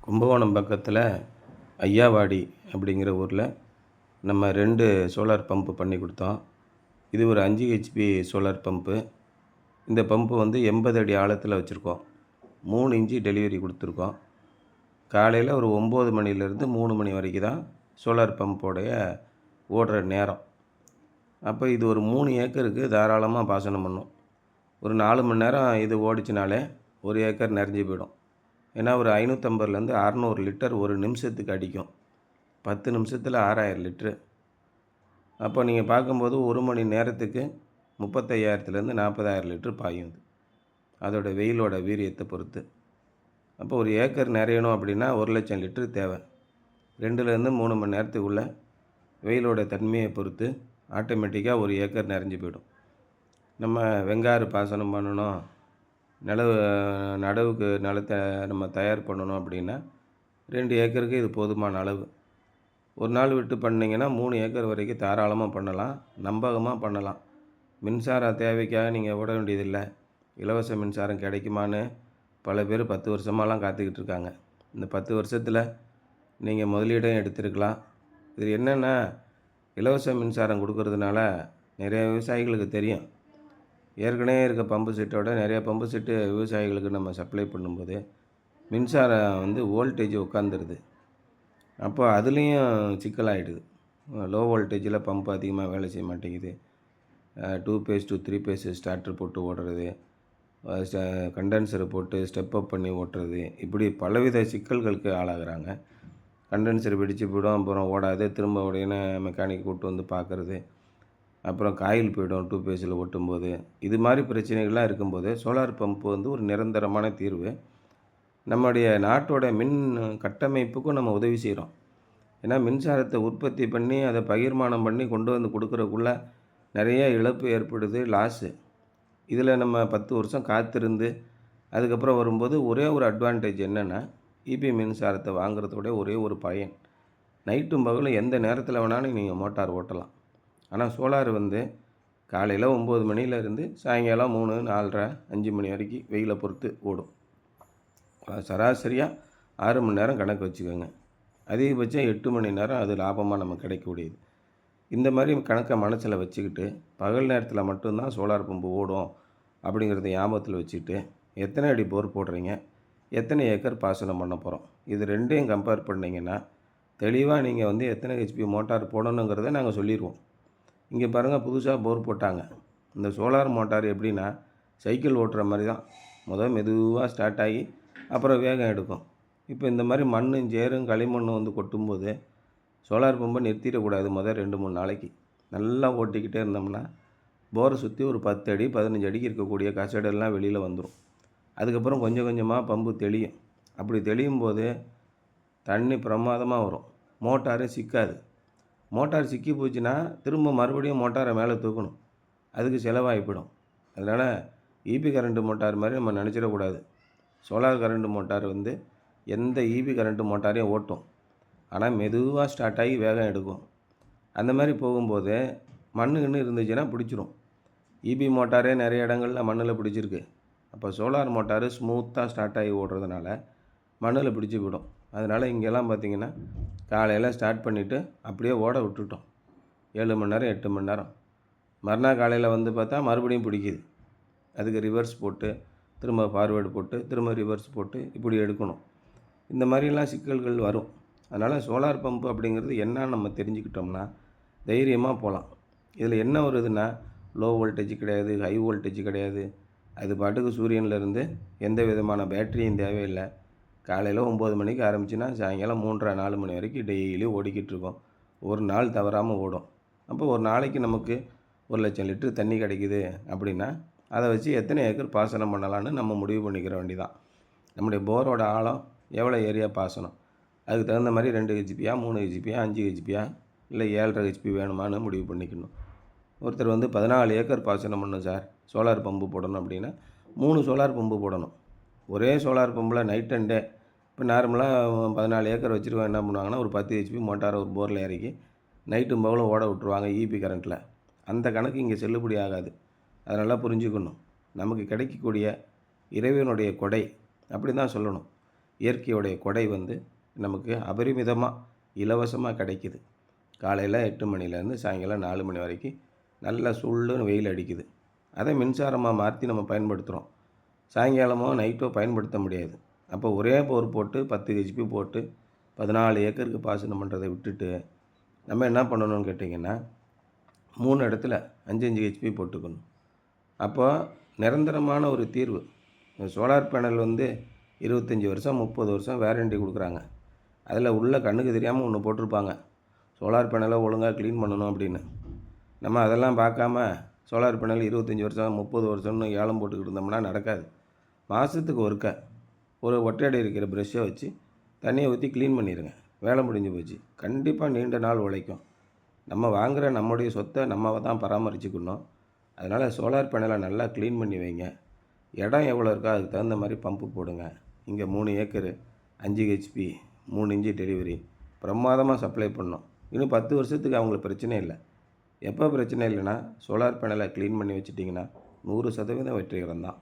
கும்பகோணம் பக்கத்தில் ஐயாவாடி அப்படிங்கிற ஊரில் நம்ம 2 சோலார் பம்பு பண்ணி கொடுத்தோம். இது ஒரு 5 ஹெச்பி சோலார் பம்பு. இந்த பம்பு வந்து 80 அடி ஆழத்தில் வச்சுருக்கோம். 3 இன்ச்சு டெலிவரி கொடுத்துருக்கோம். காலையில் ஒரு 9 மணிலேருந்து 3 மணி வரைக்கும் தான் சோலார் பம்போடைய ஓடுற நேரம். அப்போ இது ஒரு 3 ஏக்கருக்கு தாராளமாக பாசனம் பண்ணும். ஒரு 4 மணி நேரம் இது ஓடிச்சுனாலே 1 ஏக்கர் நிறைஞ்சி போயிடும். ஏன்னா ஒரு 550லேருந்து 600 லிட்டர் ஒரு நிமிஷத்துக்கு அடிக்கும். 10 நிமிஷத்தில் 6000 லிட்ரு. அப்போ நீங்கள் பார்க்கும்போது 1 மணி நேரத்துக்கு 35,000லேருந்து 40,000 லிட்ரு பாயும். அதோட வெயிலோட வீரியத்தை பொறுத்து. அப்போ ஒரு ஏக்கர் நிறையணும் அப்படின்னா 1,00,000 லிட்ரு தேவை. 2லேருந்து 3 மணி நேரத்துக்குள்ளே வெயிலோட தன்மையை பொறுத்து ஆட்டோமேட்டிக்காக 1 ஏக்கர் நிறைஞ்சி போயிடும். நம்ம வெங்காரு பாசனம் பண்ணணும், நடவுக்கு நிலத்தை நம்ம தயார் பண்ணணும் அப்படின்னா 2 ஏக்கருக்கு இது போதுமான அளவு. ஒரு நாள் விட்டு பண்ணிங்கன்னா 3 ஏக்கர் வரைக்கும் தாராளமாக பண்ணலாம், நம்பகமாக பண்ணலாம். மின்சார தேவைக்காக நீங்கள் ஓட வேண்டியதில்லை. இலவச மின்சாரம் கிடைக்குமான்னு பல பேர் 10 வருஷமாலாம் காத்துக்கிட்டு இருக்காங்க. இந்த 10 வருஷத்தில் நீங்கள் முதலீடும் எடுத்திருக்கலாம். இது என்னென்னா, இலவச மின்சாரம் கொடுக்கறதுனால நிறைய விவசாயிகளுக்கு தெரியும். ஏற்கனவே இருக்க பம்பு செட்டோட நிறைய பம்பு செட்டு விவசாயிகளுக்கு நம்ம சப்ளை பண்ணும்போது மின்சாரம் வந்து வோல்டேஜ் உட்காந்துருது. அப்போ அதுலேயும் சிக்கலாகிடுது. லோ வோல்டேஜில் பம்பு அதிகமாக வேலை செய்ய மாட்டேங்குது. 2 பேஸ் டு 3 பேஸ் ஸ்டார்டர் போட்டு ஓடுறது, கண்டென்சரை போட்டு ஸ்டெப் அப் பண்ணி ஓட்டுறது, இப்படி பலவித சிக்கல்களுக்கு ஆளாகிறாங்க. கண்டென்சர் வெடிச்சு போயிடும், அப்புறம் ஓடாது, திரும்ப உடனே மெக்கானிக் கூப்பிட்டு வந்து பார்க்குறது, அப்புறம் காயில் போயிடும் 2 பேஸில் ஓட்டும்போது. இது மாதிரி பிரச்சனைகள்லாம் இருக்கும்போது சோலார் பம்பு வந்து ஒரு நிரந்தரமான தீர்வு. நம்முடைய நாட்டோட மின் கட்டமைப்புக்கும் நம்ம உதவி செய்கிறோம். ஏன்னா மின்சாரத்தை உற்பத்தி பண்ணி அதை பகிர்மானம் பண்ணி கொண்டு வந்து கொடுக்குறக்குள்ள நிறைய இழப்பு ஏற்படுது, லாஸு. இதில் நம்ம 10 வருஷம் காத்திருந்து அதுக்கப்புறம் வரும்போது ஒரே ஒரு அட்வான்டேஜ் என்னென்னா, இபி மின்சாரத்தை வாங்குறதோட ஒரே ஒரு பயன், நைட்டும் பகலும் எந்த நேரத்தில் வேணாலும் நீங்கள் மோட்டார் ஓட்டலாம். ஆனால் சோலார் வந்து காலையில் 9 மணிலேருந்து சாயங்காலம் 3, 4:30, 5 மணி வரைக்கும் வெயிலை பொறுத்து ஓடும். சராசரியாக 6 மணி நேரம் கணக்கு வச்சுக்கோங்க. அதிகபட்சம் 8 மணி நேரம் அது லாபமாக நமக்கு கிடைக்கக்கூடியது. இந்த மாதிரி கணக்கை மனசில் வச்சுக்கிட்டு பகல் நேரத்தில் மட்டும்தான் சோலார் பம்பு ஓடும் அப்படிங்கிறத ஞாபகத்தில் வச்சுக்கிட்டு எத்தனை அடி போர் போடுறீங்க, எத்தனை ஏக்கர் பாசனம் பண்ண போகிறோம், இது ரெண்டையும் கம்பேர் பண்ணிங்கன்னா தெளிவாக நீங்கள் வந்து எத்தனை ஹெச்பி மோட்டார் போடணுங்கிறத நாங்கள் சொல்லிடுவோம். இங்கே பாருங்கள், புதுசாக போர் போட்டாங்க. இந்த சோலார் மோட்டார் எப்படின்னா சைக்கிள் ஓட்டுற மாதிரி தான். மெதுவாக ஸ்டார்ட் ஆகி அப்புறம் வேகம் எடுக்கும். இப்போ இந்த மாதிரி மண்ணும் சேரும் களிமண்ணும் வந்து கொட்டும்போது சோலார் பம்பை நிறுத்திடக்கூடாது. 2-3 நாளைக்கு நல்லா ஓட்டிக்கிட்டே இருந்தோம்னா போரை சுற்றி ஒரு 10 அடி 15 அடிக்கு இருக்கக்கூடிய கசடெல்லாம் வெளியில் வந்துடும். அதுக்கப்புறம் கொஞ்சம் கொஞ்சமாக பம்பு தெளியும். அப்படி தெளியும் போது தண்ணி பிரமாதமாக வரும். மோட்டாரும் சிக்காது. மோட்டார் சிக்கி போச்சுன்னா திரும்ப மறுபடியும் மோட்டாரை மேலே தூக்கணும், அதுக்கு செலவாகிப்படும். அதனால் இபி கரண்ட்டு மோட்டார் மாதிரி நம்ம நினச்சிடக்கூடாது. சோலார் கரண்ட்டு மோட்டார் வந்து எந்த இபி கரண்ட்டு மோட்டாரையும் ஓட்டும், ஆனால் மெதுவாக ஸ்டார்ட் ஆகி வேகம் எடுக்கும். அந்த மாதிரி போகும்போது மண்ணுன்னு இருந்துச்சுன்னா பிடிச்சிரும். இபி மோட்டாரே நிறைய இடங்களில் மண்ணில் பிடிச்சிருக்கு. அப்போ சோலார் மோட்டார் ஸ்மூத்தாக ஸ்டார்ட் ஆகி ஓடுறதுனால மண்ணில் பிடிச்சி போயிடும். அதனால் இங்கெல்லாம் பார்த்திங்கன்னா காலையில் ஸ்டார்ட் பண்ணிவிட்டு அப்படியே ஓட விட்டுட்டோம். 7 மணி நேரம் 8 மணி நேரம். மறுநாள் காலையில் வந்து பார்த்தா மறுபடியும் பிடிக்குது. அதுக்கு ரிவர்ஸ் போட்டு திரும்ப ஃபார்வேர்டு போட்டு திரும்ப ரிவர்ஸ் போட்டு இப்படி எடுக்கணும். இந்த மாதிரிலாம் சிக்கல்கள் வரும். அதனால் சோலார் பம்பு அப்படிங்கிறது என்னன்னு நம்ம தெரிஞ்சுக்கிட்டோம்னா தைரியமாக போகலாம். இதில் என்ன வருதுன்னா, லோ வோல்டேஜ் கிடையாது, ஹை வோல்டேஜ் கிடையாது. அது பாட்டுக்கு சூரியன்லேருந்து எந்த விதமான பேட்டரியும் தேவையில்லை. காலையில் 9 மணிக்கு ஆரம்பிச்சுன்னா சாயங்காலம் 3:30, 4 மணி வரைக்கும் டெய்லி ஓடிக்கிட்டு இருக்கோம். ஒரு நாள் தவறாமல் ஓடும். அப்போ ஒரு நாளைக்கு நமக்கு 1,00,000 லிட்டர் தண்ணி கிடைக்குது அப்படின்னா அதை வச்சு எத்தனை ஏக்கர் பாசனம் பண்ணலான்னு நம்ம முடிவு பண்ணிக்கிற வேண்டிதான். நம்முடைய போரோட ஆழம் எவ்வளோ ஏரியா பாசனம், அதுக்கு தகுந்த மாதிரி 2 ஹெச்பியா 3 ஹெச்பியா 5 ஹெச்பியா இல்லை 7.5 ஹெச்பி வேணுமான்னு முடிவு பண்ணிக்கணும். ஒருத்தர் வந்து 14 ஏக்கர் பாசனம் பண்ணணும் சார், சோலார் பம்பு போடணும் அப்படின்னா 3 சோலார் பம்பு போடணும். ஒரே சோலார் பம்பில் நைட் அண்ட் டே. இப்போ நார்மலாக 14 ஏக்கர் வச்சுருக்கோம், என்ன பண்ணுவாங்கன்னா ஒரு 10 ஹெச்பி மோட்டாரை ஒரு போரில் இறக்கி நைட்டும் பகலும் ஓட விட்ருவாங்க இபி கரண்ட்டில். அந்த கணக்கு இங்கே செல்லுபடி ஆகாது. அதை நல்லா புரிஞ்சுக்கணும். நமக்கு கிடைக்கக்கூடிய இறைவனுடைய கொடை அப்படி தான் சொல்லணும். இயற்கையுடைய கொடை வந்து நமக்கு அபரிமிதமாக இலவசமாக கிடைக்குது. காலையில் 8 மணிலேருந்து சாயங்காலம் 4 மணி வரைக்கும் நல்லா சுள்ளுன்னு வெயில் அடிக்குது. அதை மின்சாரமாக மாற்றி நம்ம பயன்படுத்துகிறோம். சாயங்காலமோ நைட்டோ பயன்படுத்த முடியாது. அப்போ ஒரே போர் போட்டு 10 ஹெச்பி போட்டு 14 ஏக்கருக்கு பாசனம் பண்ணுறதை விட்டுட்டு நம்ம என்ன பண்ணணும்னு கேட்டிங்கன்னா 3 இடத்துல 5 ஹெச்பி போட்டுக்கணும். அப்போ நிரந்தரமான ஒரு தீர்வு. சோலார் பேனல் வந்து 25 வருஷம் 30 வருஷம் வேரண்டி கொடுக்குறாங்க. அதில் உள்ள கண்ணுக்கு தெரியாமல் ஒன்று போட்டிருப்பாங்க, சோலார் பேனலை ஒழுங்காக க்ளீன் பண்ணணும் அப்படின்னு. நம்ம அதெல்லாம் பார்க்காம சோலார் பேனல் 25 வருஷம் 30 வருஷம்னு ஏலம் போட்டுக்கிட்டு இருந்தோம்னா நடக்காது. மாதத்துக்கு ஒருக்க ஒரு ஒற்றையடி இருக்கிற ப்ரெஷ்ஷை வச்சு தண்ணியை ஊற்றி க்ளீன் பண்ணிடுங்க, வேலை முடிஞ்சு போச்சு. கண்டிப்பாக நீண்ட நாள் உழைக்கும். நம்ம வாங்குகிற நம்முடைய சொத்தை நம்ம தான் பராமரிச்சுக்கணும். அதனால் சோலார் பேனலை நல்லா க்ளீன் பண்ணி வைங்க. இடம் எவ்வளோ இருக்கோ அதுக்கு தகுந்த மாதிரி பம்பு போடுங்க. இங்கே 3 ஏக்கரு 5 ஹெச்பி 3 இன்ச்சு டெலிவரி பிரமாதமாக சப்ளை பண்ணோம். இன்னும் 10 வருஷத்துக்கு அவங்களுக்கு பிரச்சனை இல்லை. எப்போ பிரச்சனை இல்லைன்னா சோலார் பேனலை க்ளீன் பண்ணி வச்சுட்டிங்கன்னா 100% வெற்றிகரம் தான்.